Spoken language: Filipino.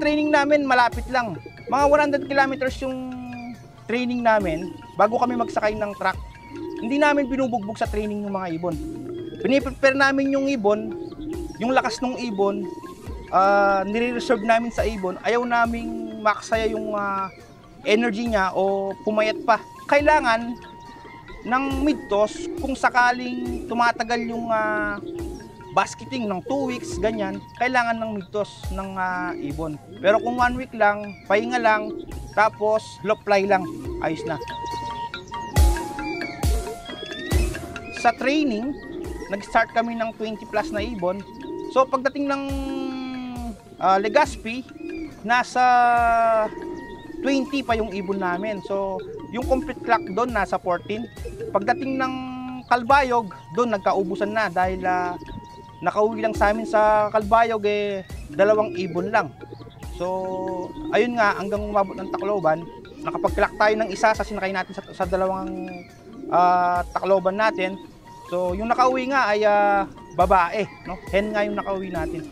training namin malapit lang. Mga 100 kilometers yung training namin bago kami magsakay ng truck. Hindi namin binubugbog sa training yung mga ibon. Piniprepare namin yung ibon, yung lakas ng ibon, nire-reserve namin sa ibon. Ayaw naming maksaya yung energy niya o pumayat pa. Kailangan ng mid-toss kung sakaling tumatagal yung basketing ng 2 weeks, ganyan, kailangan ng mid-toss ng ibon. Pero kung 1 week lang, pahinga lang, tapos low fly lang, ayos na. Sa training, nag-start kami ng 20 plus na ibon. So pagdating ng Legazpi, nasa 20 pa yung ibon namin. So yung complete clock doon nasa 14. Pagdating ng Calbayog, doon nagkaubusan na dahil nakauwi lang sa amin sa Calbayog 2 ibon lang. So ayun nga, hanggang umabot ng Tacloban, nakapag-clock tayo ng isa sa sinakay natin sa 2 Tacloban natin. So yung nakauwi nga ay babae, no? Hen nga yung nakauwi natin.